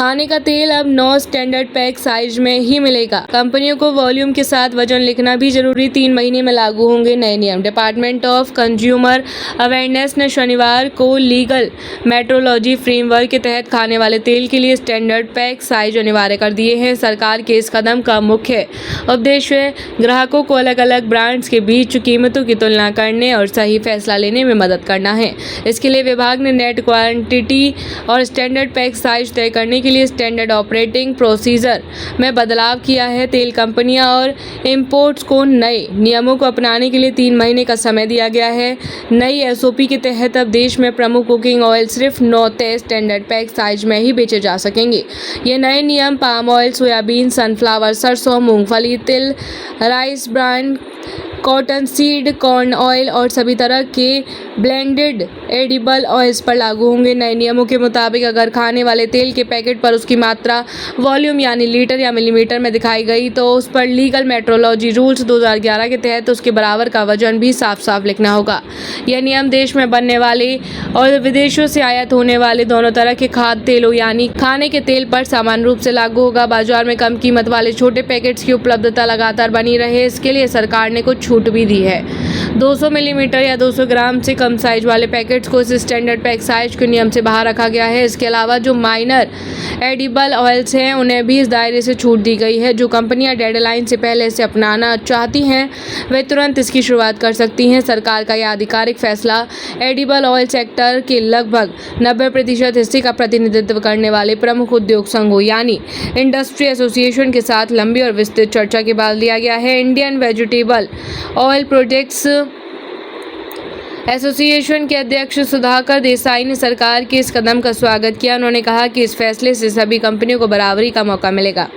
खाने का तेल अब 9 स्टैंडर्ड पैक साइज में ही मिलेगा। कंपनियों को वॉल्यूम के साथ वजन लिखना भी जरूरी। 3 महीने में लागू होंगे नए नियम। डिपार्टमेंट ऑफ कंज्यूमर अवेयरनेस ने शनिवार को लीगल मेट्रोलॉजी फ्रेमवर्क के तहत खाने वाले तेल के लिए स्टैंडर्ड पैक साइज अनिवार्य कर दिए हैं। सरकार के इस कदम का मुख्य उद्देश्य ग्राहकों को अलग अलग ब्रांड्स के बीच कीमतों की तुलना करने और सही फैसला लेने में मदद करना है। इसके लिए विभाग ने नेट क्वांटिटी और स्टैंडर्ड पैक साइज तय करने के लिए स्टैंडर्ड ऑपरेटिंग प्रोसीजर में बदलाव किया है। तेल कंपनियां और इंपोर्ट्स को नए नियमों को अपनाने के लिए 3 महीने का समय दिया गया है। नई एसओपी के तहत अब देश में प्रमुख कुकिंग ऑयल सिर्फ 9 तय स्टैंडर्ड पैक साइज में ही बेचे जा सकेंगे। ये नए नियम पाम ऑयल, सोयाबीन, सनफ्लावर, सरसों, मूंगफली, तिल, rice brand, cotton seed, corn oil और सभी तरह के ब्लेंडेड एडिबल ऑयल्स पर लागू होंगे। नए नियमों के मुताबिक अगर खाने वाले तेल के पैकेट पर उसकी मात्रा वॉल्यूम यानी लीटर या मिलीमीटर में दिखाई गई तो उस पर लीगल मेट्रोलॉजी रूल्स 2011 के तहत उसके बराबर का वजन भी साफ साफ लिखना होगा। यह नियम देश में बनने वाले और विदेशों से आयात होने वाले दोनों तरह के खाद्य तेलों यानी खाने के तेल पर समान रूप से लागू होगा। बाजार में कम कीमत वाले छोटे पैकेट्स की उपलब्धता लगातार बनी रहे, इसके लिए सरकार ने कुछ छूट भी दी है। 200 मिलीमीटर या 200 ग्राम से कम साइज वाले पैकेट्स को इस स्टैंडर्ड पैक साइज के नियम से बाहर रखा गया है। इसके अलावा जो माइनर एडिबल ऑयल्स हैं उन्हें भी इस दायरे से छूट दी गई है। जो कंपनियां डेडलाइन से पहले इसे अपनाना चाहती हैं वे तुरंत इसकी शुरुआत कर सकती हैं। सरकार का यह आधिकारिक फैसला एडिबल ऑयल सेक्टर के लगभग 90% हिस्से का प्रतिनिधित्व करने वाले प्रमुख उद्योग संघों यानी इंडस्ट्री एसोसिएशन के साथ लंबी और विस्तृत चर्चा के बाद लिया गया है। Indian vegetable oil products association के अध्यक्ष सुधाकर देसाई ने सरकार के इस कदम का स्वागत किया। उन्होंने कहा कि इस फैसले से सभी कंपनियों को बराबरी का मौका मिलेगा।